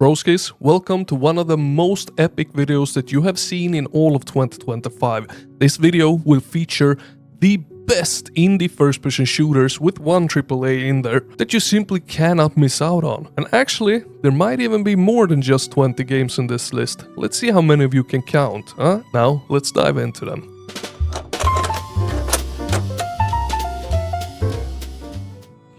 Broskis, welcome to one of the most epic videos that you have seen in all of 2025. This video will feature the best indie first-person shooters with one AAA in there that you simply cannot miss out on. And actually, there might even be more than just 20 games in this list. Let's see how many of you can count, huh? Now, let's dive into them.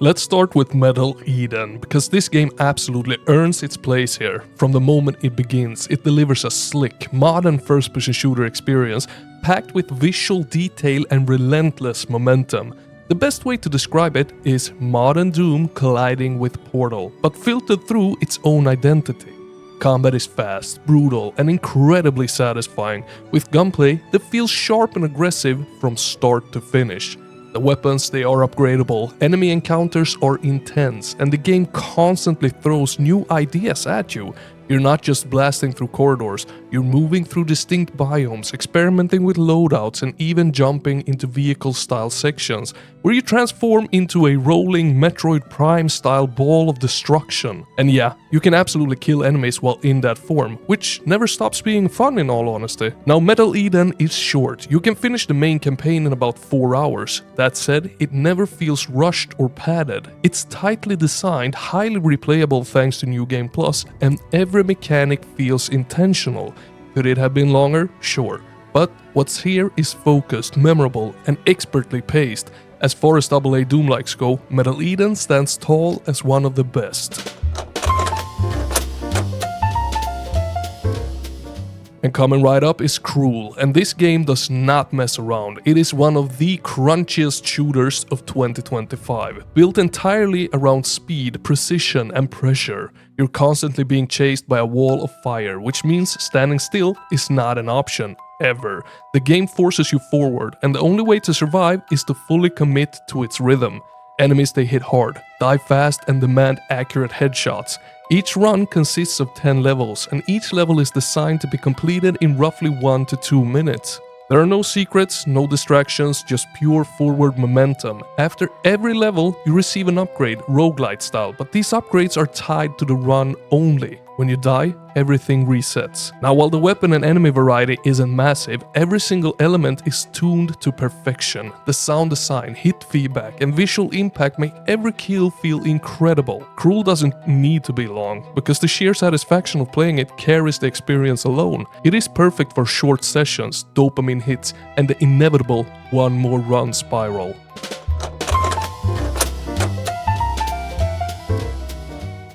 Let's start with Metal Eden, because this game absolutely earns its place here. From the moment it begins, it delivers a slick, modern first-person shooter experience packed with visual detail and relentless momentum. The best way to describe it is modern Doom colliding with Portal, but filtered through its own identity. Combat is fast, brutal, and incredibly satisfying, with gunplay that feels sharp and aggressive from start to finish. The weapons, they are upgradable, enemy encounters are intense, and the game constantly throws new ideas at you. You're not just blasting through corridors, you're moving through distinct biomes, experimenting with loadouts, and even jumping into vehicle-style sections, where you transform into a rolling Metroid Prime-style ball of destruction. And yeah, you can absolutely kill enemies while in that form, which never stops being fun in all honesty. Now, Metal Eden is short. You can finish the main campaign in about 4 hours. That said, it never feels rushed or padded. It's tightly designed, highly replayable thanks to New Game Plus, and every mechanic feels intentional. Could it have been longer? Sure. But what's here is focused, memorable, and expertly paced. As far as AA Doom likes go, Metal Eden stands tall as one of the best. And coming right up is Cruel, and this game does not mess around. It is one of the crunchiest shooters of 2025, built entirely around speed, precision, and pressure. You're constantly being chased by a wall of fire, which means standing still is not an option, ever. The game forces you forward, and the only way to survive is to fully commit to its rhythm. Enemies, they hit hard, die fast, and demand accurate headshots. Each run consists of 10 levels, and each level is designed to be completed in roughly 1 to 2 minutes. There are no secrets, no distractions, just pure forward momentum. After every level, you receive an upgrade, roguelite style, but these upgrades are tied to the run only. When you die, everything resets. Now, while the weapon and enemy variety isn't massive, every single element is tuned to perfection. The sound design, hit feedback, and visual impact make every kill feel incredible. Cruel doesn't need to be long, because the sheer satisfaction of playing it carries the experience alone. It is perfect for short sessions, dopamine hits, and the inevitable one more run spiral.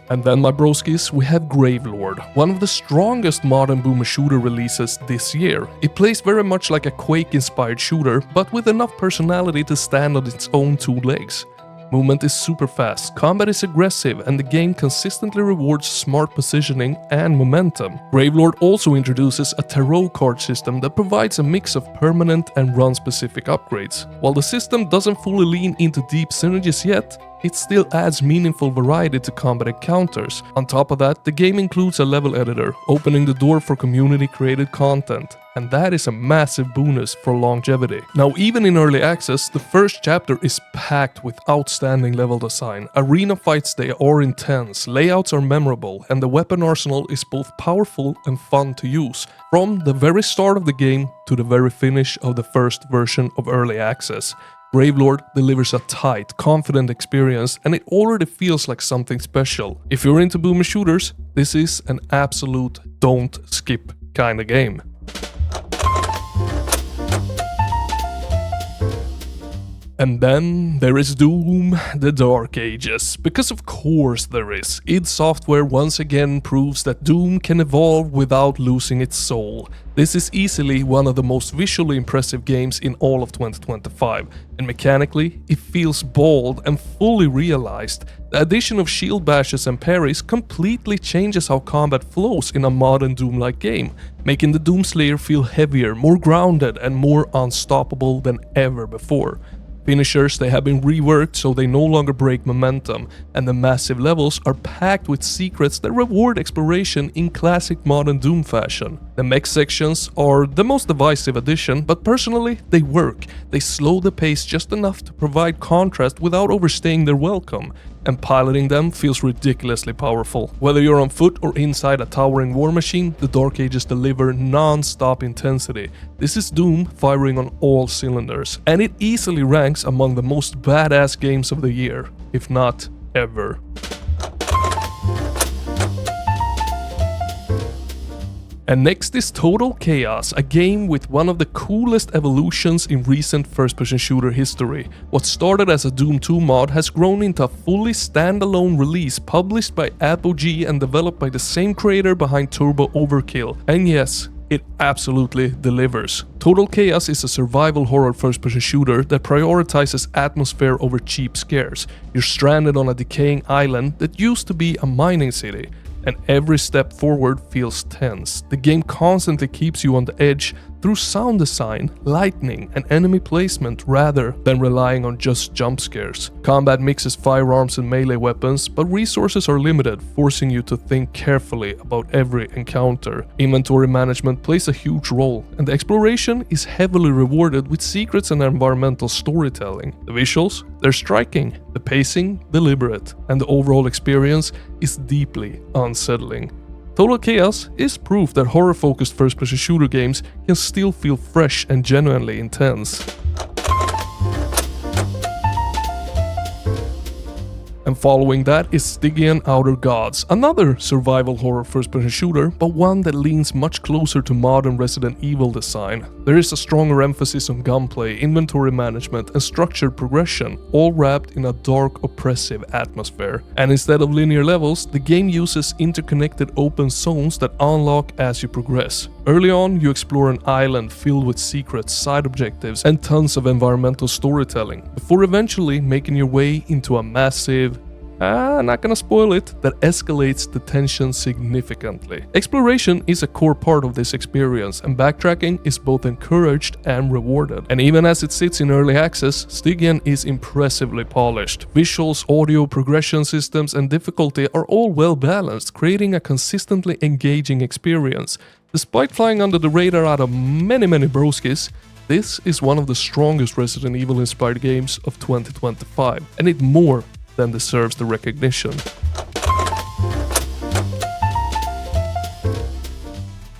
And then, my broskis, we have Gravelord, one of the strongest modern boomer shooter releases this year. It plays very much like a Quake-inspired shooter, but with enough personality to stand on its own 2 legs. Movement is super fast, combat is aggressive, and the game consistently rewards smart positioning and momentum. Gravelord also introduces a tarot card system that provides a mix of permanent and run-specific upgrades. While the system doesn't fully lean into deep synergies yet, it still adds meaningful variety to combat encounters. On top of that, the game includes a level editor, opening the door for community-created content. And that is a massive bonus for longevity. Now, even in early access, the first chapter is packed with outstanding level design. Arena fights, they are intense, layouts are memorable, and the weapon arsenal is both powerful and fun to use, from the very start of the game to the very finish of the first version of early access. Gravelord delivers a tight, confident experience, and it already feels like something special. If you're into boomer shooters, this is an absolute don't skip kind of game. And then there is Doom, the Dark Ages, because of course there is. id Software once again proves that Doom can evolve without losing its soul. This is easily one of the most visually impressive games in all of 2025, and mechanically, it feels bold and fully realized. The addition of shield bashes and parries completely changes how combat flows in a modern Doom-like game, making the Doomslayer feel heavier, more grounded, and more unstoppable than ever before. Finishers, they have been reworked so they no longer break momentum, and the massive levels are packed with secrets that reward exploration in classic modern Doom fashion. The mech sections are the most divisive addition, but personally they work. They slow the pace just enough to provide contrast without overstaying their welcome. and piloting them feels ridiculously powerful. Whether you're on foot or inside a towering war machine, the Dark Ages deliver non-stop intensity. This is Doom firing on all cylinders, and it easily ranks among the most badass games of the year, if not ever. And next is Total Chaos, a game with one of the coolest evolutions in recent first-person shooter history. What started as a Doom 2 mod has grown into a fully standalone release published by Apogee and developed by the same creator behind Turbo Overkill. And yes, it absolutely delivers. Total Chaos is a survival horror first-person shooter that prioritizes atmosphere over cheap scares. You're stranded on a decaying island that used to be a mining city, and every step forward feels tense. The game constantly keeps you on the edge through sound design, lighting, and enemy placement rather than relying on just jump scares. Combat mixes firearms and melee weapons, but resources are limited, forcing you to think carefully about every encounter. Inventory management plays a huge role, and the exploration is heavily rewarded with secrets and environmental storytelling. The visuals, they're striking, the pacing, deliberate, and the overall experience is deeply unsettling. Total Chaos is proof that horror-focused first-person shooter games can still feel fresh and genuinely intense. And following that is Stygian Outer Gods, another survival horror first-person shooter, but one that leans much closer to modern Resident Evil design. There is a stronger emphasis on gunplay, inventory management, and structured progression, all wrapped in a dark, oppressive atmosphere. And instead of linear levels, the game uses interconnected open zones that unlock as you progress. Early on, you explore an island filled with secrets, side objectives, and tons of environmental storytelling, before eventually making your way into a massive, not gonna spoil it, that escalates the tension significantly. Exploration is a core part of this experience, and backtracking is both encouraged and rewarded. And even as it sits in early access, Stygian is impressively polished. Visuals, audio, progression systems, and difficulty are all well balanced, creating a consistently engaging experience. Despite flying under the radar out of many broskis, this is one of the strongest Resident Evil inspired games of 2025, and it more than deserves the recognition.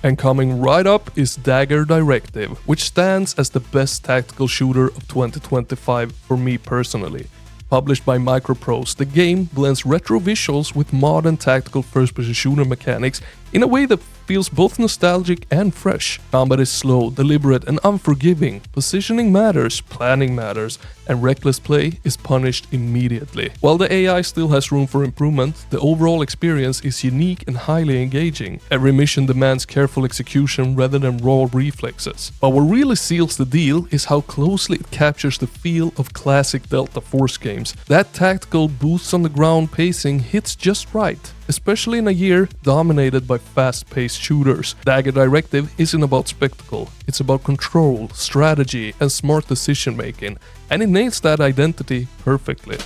And coming right up is Dagger Directive, which stands as the best tactical shooter of 2025 for me personally. Published by Microprose, the game blends retro visuals with modern tactical first-person shooter mechanics in a way that feels both nostalgic and fresh. Combat is slow, deliberate, and unforgiving. Positioning matters, planning matters, and reckless play is punished immediately. While the AI still has room for improvement, the overall experience is unique and highly engaging. Every mission demands careful execution rather than raw reflexes. But what really seals the deal is how closely it captures the feel of classic Delta Force games. That tactical boots on the ground pacing hits just right, especially in a year dominated by fast-paced shooters. Dagger Directive isn't about spectacle, it's about control, strategy, and smart decision-making, and it nails that identity perfectly.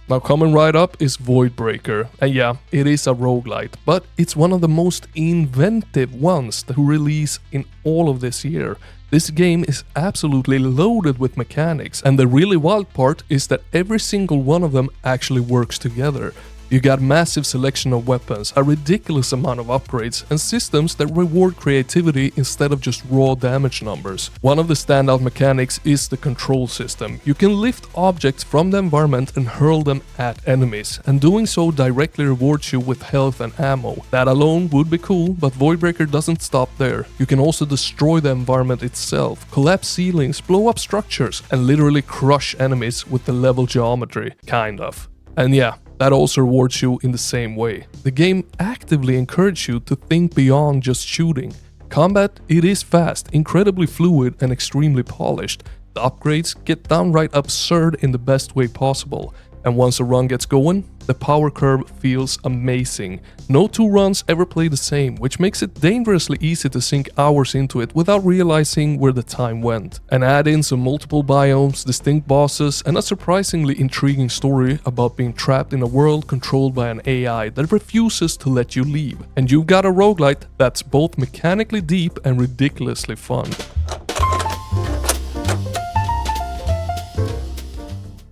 Now coming right up is Voidbreaker, and yeah, it is a roguelite, but it's one of the most inventive ones to release in all of this year. This game is absolutely loaded with mechanics, and the really wild part is that every single one of them actually works together. You got massive selection of weapons, a ridiculous amount of upgrades, and systems that reward creativity instead of just raw damage numbers. One of the standout mechanics is the control system. You can lift objects from the environment and hurl them at enemies, and doing so directly rewards you with health and ammo. That alone would be cool, but Voidbreaker doesn't stop there. You can also destroy the environment itself, collapse ceilings, blow up structures, and literally crush enemies with the level geometry, kind of. And yeah, that also rewards you in the same way. The game actively encourages you to think beyond just shooting. Combat, it is fast, incredibly fluid, and extremely polished. The upgrades get downright absurd in the best way possible. And once a run gets going, the power curve feels amazing. No two runs ever play the same, which makes it dangerously easy to sink hours into it without realizing where the time went. And add in some multiple biomes, distinct bosses, and a surprisingly intriguing story about being trapped in a world controlled by an AI that refuses to let you leave. And you've got a roguelite that's both mechanically deep and ridiculously fun.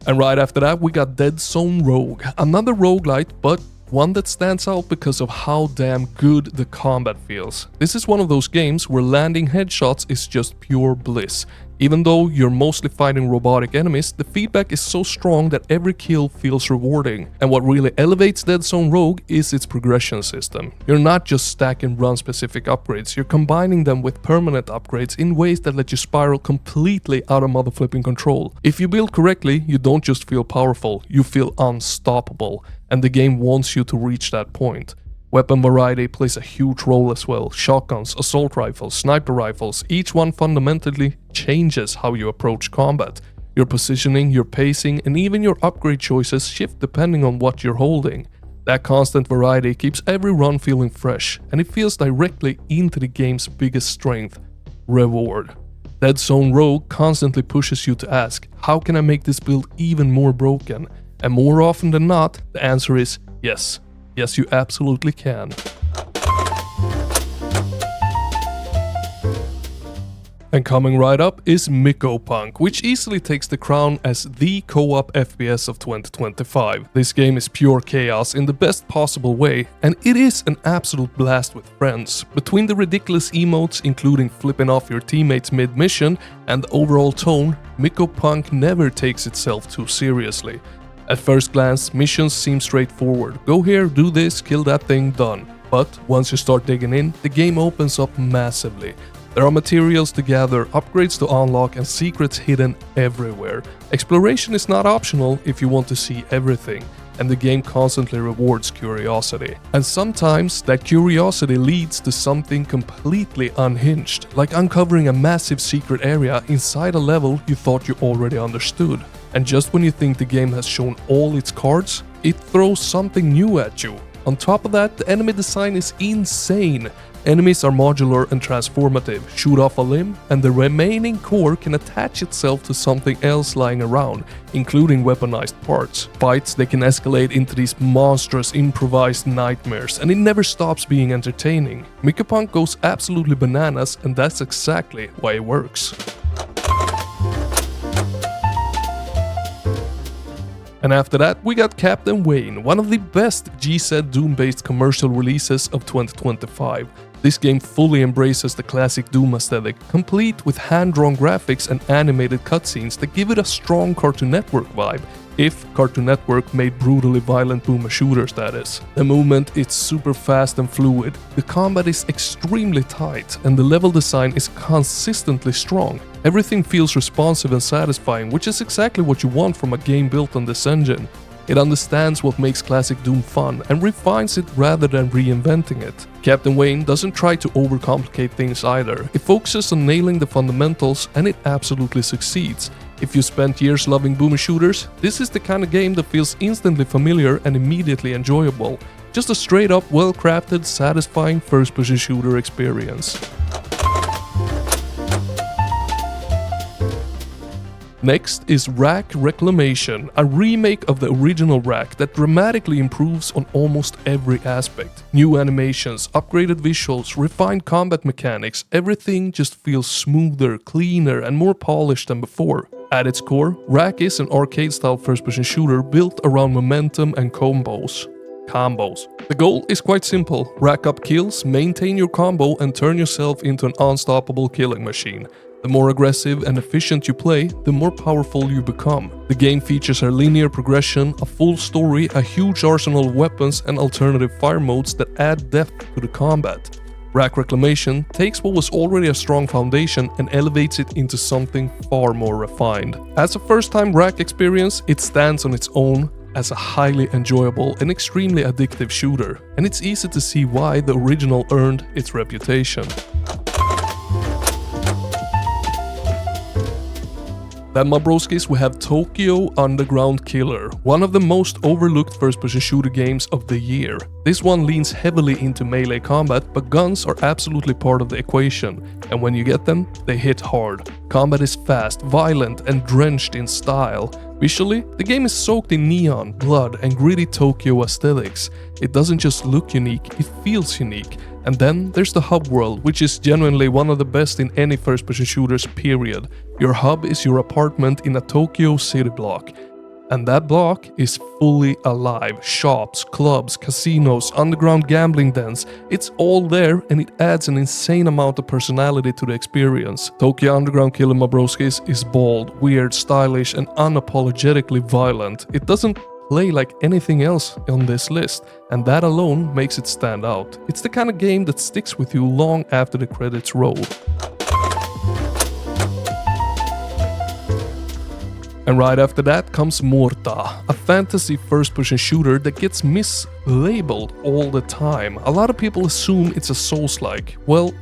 And right after that we got Deadzone Rogue, another roguelite, but one that stands out because of how damn good the combat feels. This is one of those games where landing headshots is just pure bliss. Even though you're mostly fighting robotic enemies, the feedback is so strong that every kill feels rewarding. And what really elevates Deadzone Rogue is its progression system. You're not just stacking run-specific upgrades, you're combining them with permanent upgrades in ways that let you spiral completely out of motherflipping control. If you build correctly, you don't just feel powerful, you feel unstoppable. And the game wants you to reach that point. Weapon variety plays a huge role as well. Shotguns, assault rifles, sniper rifles, each one fundamentally changes how you approach combat. Your positioning, your pacing, and even your upgrade choices shift depending on what you're holding. That constant variety keeps every run feeling fresh, and it feels directly into the game's biggest strength: reward. Deadzone Rogue constantly pushes you to ask, how can I make this build even more broken? And more often than not, the answer is yes. Yes, you absolutely can. And coming right up is Mycopunk, which easily takes the crown as the co-op FPS of 2025. This game is pure chaos in the best possible way, and it is an absolute blast with friends. Between the ridiculous emotes, including flipping off your teammates mid-mission, and the overall tone, Mycopunk never takes itself too seriously. At first glance, missions seem straightforward. Go here, do this, kill that thing, done. But once you start digging in, the game opens up massively. There are materials to gather, upgrades to unlock, and secrets hidden everywhere. Exploration is not optional if you want to see everything, and the game constantly rewards curiosity. And sometimes that curiosity leads to something completely unhinged, like uncovering a massive secret area inside a level you thought you already understood. And just when you think the game has shown all its cards, it throws something new at you. On top of that, the enemy design is insane. Enemies are modular and transformative, shoot off a limb, and the remaining core can attach itself to something else lying around, including weaponized parts. Fights, they can escalate into these monstrous improvised nightmares, and it never stops being entertaining. Mycopunk goes absolutely bananas, and that's exactly why it works. And after that, we got Captain Wayne, one of the best GZ Doom-based commercial releases of 2025. This game fully embraces the classic Doom aesthetic, complete with hand-drawn graphics and animated cutscenes that give it a strong Cartoon Network vibe, if Cartoon Network made brutally violent boomer shooters, that is. The movement is super fast and fluid, the combat is extremely tight, and the level design is consistently strong. Everything feels responsive and satisfying, which is exactly what you want from a game built on this engine. It understands what makes classic Doom fun and refines it rather than reinventing it. Captain Wayne doesn't try to overcomplicate things either. It focuses on nailing the fundamentals, and it absolutely succeeds. If you spent years loving boomer shooters, this is the kind of game that feels instantly familiar and immediately enjoyable. Just a straight up, well-crafted, satisfying first-person shooter experience. Next is Wrack Reclamation, a remake of the original Wrack that dramatically improves on almost every aspect. New animations, upgraded visuals, refined combat mechanics, everything just feels smoother, cleaner, and more polished than before. At its core, Wrack is an arcade-style first-person shooter built around momentum and combos. The goal is quite simple: rack up kills, maintain your combo, and turn yourself into an unstoppable killing machine. The more aggressive and efficient you play, the more powerful you become. The game features a linear progression, a full story, a huge arsenal of weapons, and alternative fire modes that add depth to the combat. Wrack Reclamation takes what was already a strong foundation and elevates it into something far more refined. As a first-time Wrack experience, it stands on its own as a highly enjoyable and extremely addictive shooter, and it's easy to see why the original earned its reputation. Then, my broskis, we have Tokyo Underground Killer, one of the most overlooked first-person shooter games of the year. This one leans heavily into melee combat, but guns are absolutely part of the equation, and when you get them, they hit hard. Combat is fast, violent, and drenched in style. Visually, the game is soaked in neon, blood, and gritty Tokyo aesthetics. It doesn't just look unique, it feels unique. And then there's the hub world, which is genuinely one of the best in any first-person shooters, period. Your hub is your apartment in a Tokyo city block. And that block is fully alive. Shops, clubs, casinos, underground gambling dens, it's all there and it adds an insane amount of personality to the experience. Tokyo Underground Killer Mabroskis is bold, weird, stylish and unapologetically violent. It doesn't play like anything else on this list, and that alone makes it stand out. It's the kind of game that sticks with you long after the credits roll. And right after that comes Mohrta, a fantasy first-person shooter that gets mislabeled all the time. A lot of people assume it's a Souls-like. Well,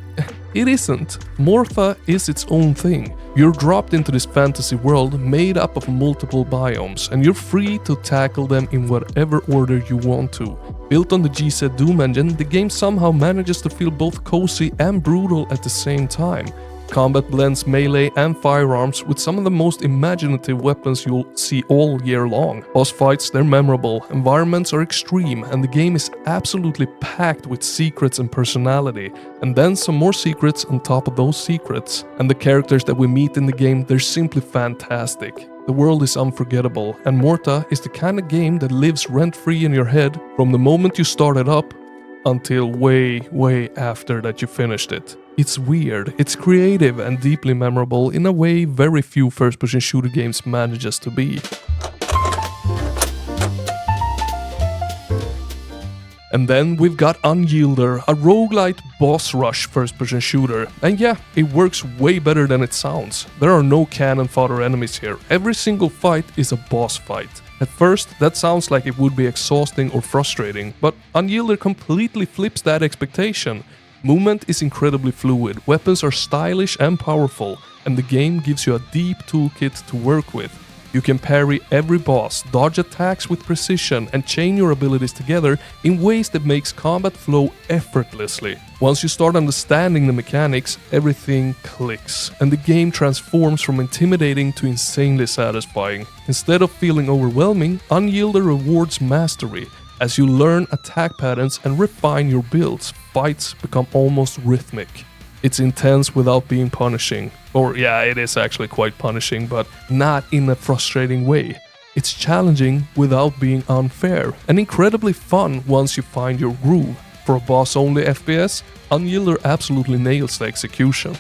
it isn't. Mohrta is its own thing. You're dropped into this fantasy world made up of multiple biomes, and you're free to tackle them in whatever order you want to. Built on the GZ Doom engine, the game somehow manages to feel both cozy and brutal at the same time. Combat blends melee and firearms with some of the most imaginative weapons you'll see all year long. Boss fights, they're memorable, environments are extreme, and the game is absolutely packed with secrets and personality. And then some more secrets on top of those secrets. And the characters that we meet in the game, they're simply fantastic. The world is unforgettable, and Mohrta is the kind of game that lives rent-free in your head from the moment you start it up until way after that you finished it. It's weird, it's creative and deeply memorable in a way very few first-person shooter games manages to be. And then we've got Unyielder, a roguelite boss rush first-person shooter. And yeah, it works way better than it sounds. There are no cannon fodder enemies here. Every single fight is a boss fight. At first, that sounds like it would be exhausting or frustrating, but Unyielder completely flips that expectation. Movement is incredibly fluid, weapons are stylish and powerful, and the game gives you a deep toolkit to work with. You can parry every boss, dodge attacks with precision, and chain your abilities together in ways that makes combat flow effortlessly. Once you start understanding the mechanics, everything clicks, and the game transforms from intimidating to insanely satisfying. Instead of feeling overwhelming, Unyielder rewards mastery. As you learn attack patterns and refine your builds, fights become almost rhythmic. It's intense without being punishing. Or yeah, it is actually quite punishing, but not in a frustrating way. It's challenging without being unfair, and incredibly fun once you find your groove. For a boss-only FPS, Unyielder absolutely nails the execution.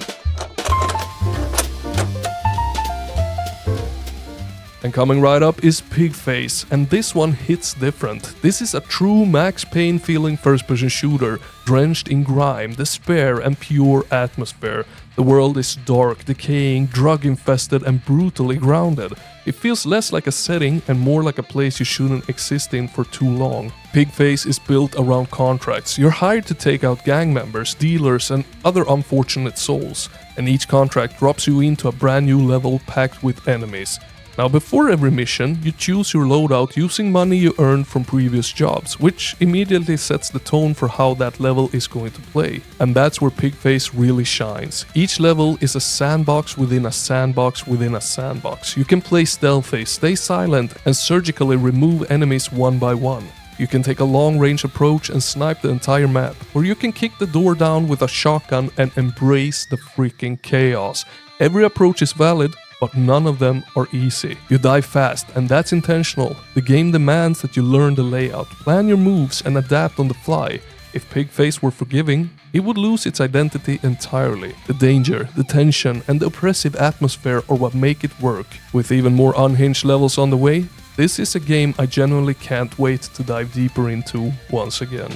And coming right up is Pigface, and this one hits different. This is a true Max Payne feeling first-person shooter, drenched in grime, despair and pure atmosphere. The world is dark, decaying, drug-infested and brutally grounded. It feels less like a setting and more like a place you shouldn't exist in for too long. Pigface is built around contracts. You're hired to take out gang members, dealers and other unfortunate souls, and each contract drops you into a brand new level packed with enemies. Now, before every mission, you choose your loadout using money you earned from previous jobs, which immediately sets the tone for how that level is going to play. And that's where Pigface really shines. Each level is a sandbox within a sandbox within a sandbox. You can play stealthy, stay silent, and surgically remove enemies one by one. You can take a long-range approach and snipe the entire map, or you can kick the door down with a shotgun and embrace the freaking chaos. Every approach is valid, but none of them are easy. You die fast, and that's intentional. The game demands that you learn the layout, plan your moves, and adapt on the fly. If Pigface were forgiving, it would lose its identity entirely. The danger, the tension, and the oppressive atmosphere are what make it work. With even more unhinged levels on the way, this is a game I genuinely can't wait to dive deeper into once again.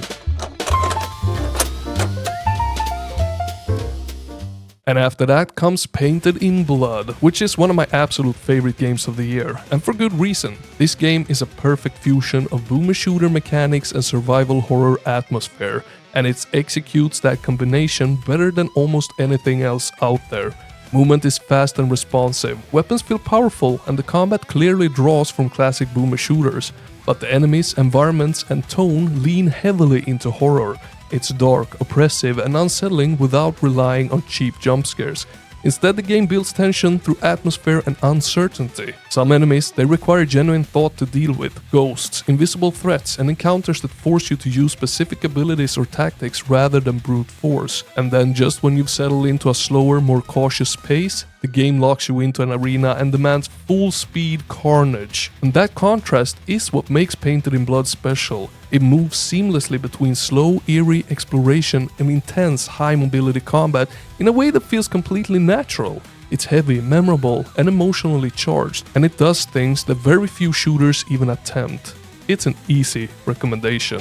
And after that comes Painted in Blood, which is one of my absolute favorite games of the year, and for good reason. This game is a perfect fusion of boomer shooter mechanics and survival horror atmosphere, and it executes that combination better than almost anything else out there. Movement is fast and responsive, weapons feel powerful, and the combat clearly draws from classic boomer shooters, but the enemies, environments, and tone lean heavily into horror. It's dark, oppressive, and unsettling without relying on cheap jump scares. Instead, the game builds tension through atmosphere and uncertainty. Some enemies, they require genuine thought to deal with. Ghosts, invisible threats, and encounters that force you to use specific abilities or tactics rather than brute force. And then just when you've settled into a slower, more cautious pace, the game locks you into an arena and demands full-speed carnage. And that contrast is what makes Painted in Blood special. It moves seamlessly between slow, eerie exploration and intense, high-mobility combat in a way that feels completely natural. It's heavy, memorable, and emotionally charged, and it does things that very few shooters even attempt. It's an easy recommendation.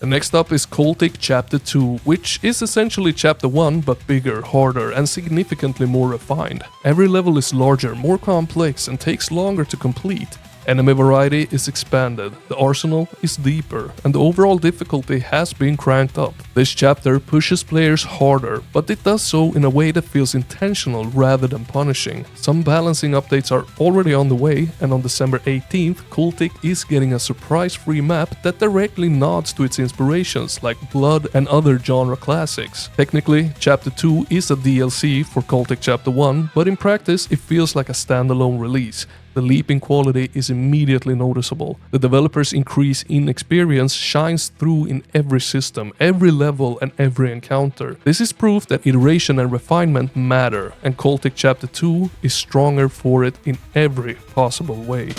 And next up is Cultic Chapter 2, which is essentially Chapter 1 but bigger, harder, and significantly more refined. Every level is larger, more complex, and takes longer to complete. Enemy variety is expanded, the arsenal is deeper, and the overall difficulty has been cranked up. This chapter pushes players harder, but it does so in a way that feels intentional rather than punishing. Some balancing updates are already on the way, and on December 18th, Cultic is getting a surprise-free map that directly nods to its inspirations like Blood and other genre classics. Technically, Chapter 2 is a DLC for Cultic Chapter 1, but in practice it feels like a standalone release. The leap in quality is immediately noticeable. The developers' increase in experience shines through in every system, every level, and every encounter. This is proof that iteration and refinement matter, and Cultic Chapter 2 is stronger for it in every possible way.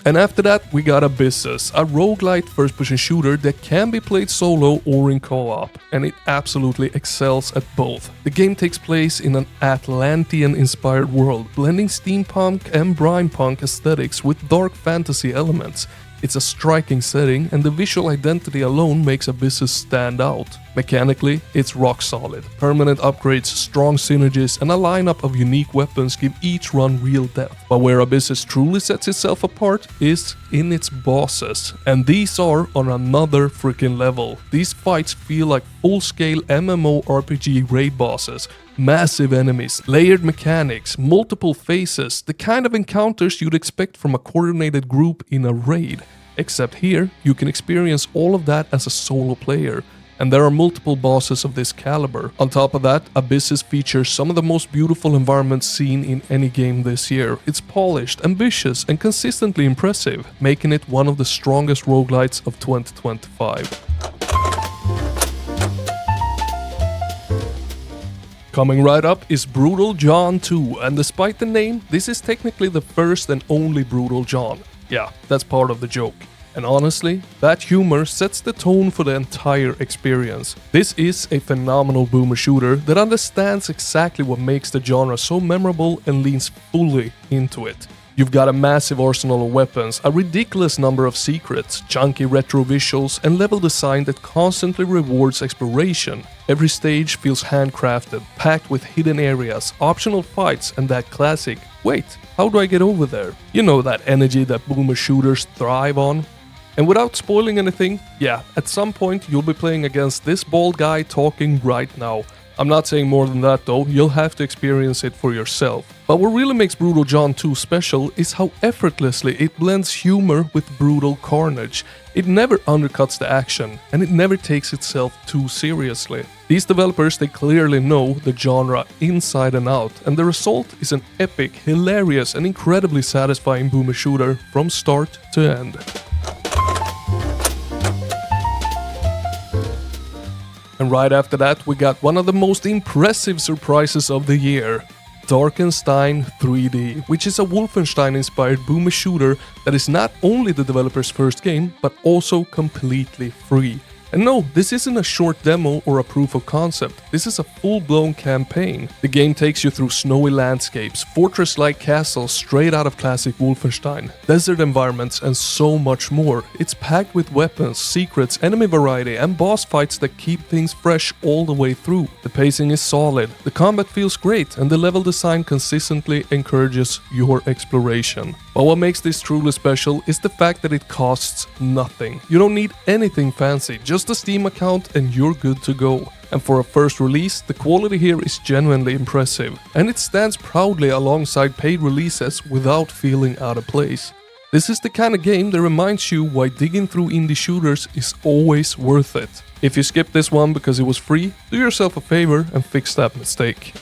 And after that, we got Abyssus, a roguelite first-person shooter that can be played solo or in co-op, and it absolutely excels at both. The game takes place in an Atlantean-inspired world, blending steampunk and brimepunk aesthetics with dark fantasy elements. It's a striking setting, and the visual identity alone makes Abyssus stand out. Mechanically, it's rock solid. Permanent upgrades, strong synergies, and a lineup of unique weapons give each run real depth. But where Abyssus truly sets itself apart is in its bosses, and these are on another freaking level. These fights feel like full-scale MMORPG raid bosses. Massive enemies, layered mechanics, multiple phases, the kind of encounters you'd expect from a coordinated group in a raid. Except here, you can experience all of that as a solo player. And there are multiple bosses of this caliber. On top of that, Abyssus features some of the most beautiful environments seen in any game this year. It's polished, ambitious, and consistently impressive, making it one of the strongest roguelites of 2025. Coming right up is Brutal John 2, and despite the name, this is technically the first and only Brutal John. Yeah, that's part of the joke. And honestly, that humor sets the tone for the entire experience. This is a phenomenal boomer shooter that understands exactly what makes the genre so memorable and leans fully into it. You've got a massive arsenal of weapons, a ridiculous number of secrets, chunky retro visuals, and level design that constantly rewards exploration. Every stage feels handcrafted, packed with hidden areas, optional fights, and that classic, "Wait, how do I get over there?" You know, that energy that boomer shooters thrive on. And without spoiling anything, yeah, at some point you'll be playing against this bald guy talking right now. I'm not saying more than that though, you'll have to experience it for yourself. But what really makes Brutal John 2 special is how effortlessly it blends humor with brutal carnage. It never undercuts the action, and it never takes itself too seriously. These developers, they clearly know the genre inside and out, and the result is an epic, hilarious, and incredibly satisfying boomer shooter from start to end. And right after that, we got one of the most impressive surprises of the year, Darkenstein 3D, which is a Wolfenstein-inspired boomer shooter that is not only the developer's first game, but also completely free. And no, this isn't a short demo or a proof of concept, this is a full-blown campaign. The game takes you through snowy landscapes, fortress-like castles straight out of classic Wolfenstein, desert environments, and so much more. It's packed with weapons, secrets, enemy variety, and boss fights that keep things fresh all the way through. The pacing is solid, the combat feels great, and the level design consistently encourages your exploration. But what makes this truly special is the fact that it costs nothing. You don't need anything fancy, just a Steam account and you're good to go. And for a first release, the quality here is genuinely impressive, and it stands proudly alongside paid releases without feeling out of place. This is the kind of game that reminds you why digging through indie shooters is always worth it. If you skip this one because it was free, do yourself a favor and fix that mistake.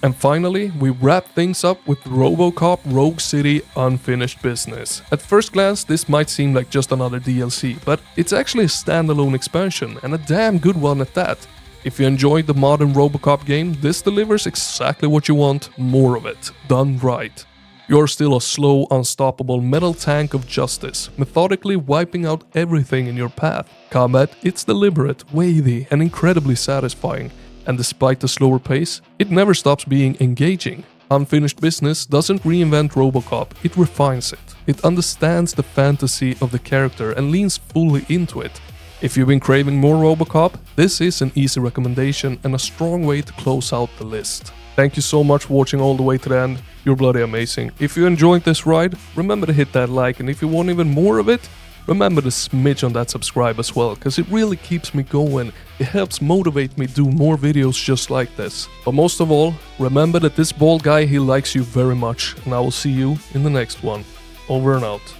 And finally, we wrap things up with Robocop Rogue City Unfinished Business. At first glance, this might seem like just another DLC, but it's actually a standalone expansion, and a damn good one at that. If you enjoyed the modern Robocop game, this delivers exactly what you want, more of it, done right. You're still a slow, unstoppable metal tank of justice, methodically wiping out everything in your path. Combat, it's deliberate, wavy, and incredibly satisfying. And despite the slower pace, it never stops being engaging. Unfinished Business doesn't reinvent Robocop, it refines it. It understands the fantasy of the character and leans fully into it. If you've been craving more Robocop, this is an easy recommendation and a strong way to close out the list. Thank you so much for watching all the way to the end, you're bloody amazing. If you enjoyed this ride, remember to hit that like, and if you want even more of it, remember to smidge on that subscribe as well, cause it really keeps me going, it helps motivate me to do more videos just like this. But most of all, remember that this bald guy, he likes you very much, and I will see you in the next one. Over and out.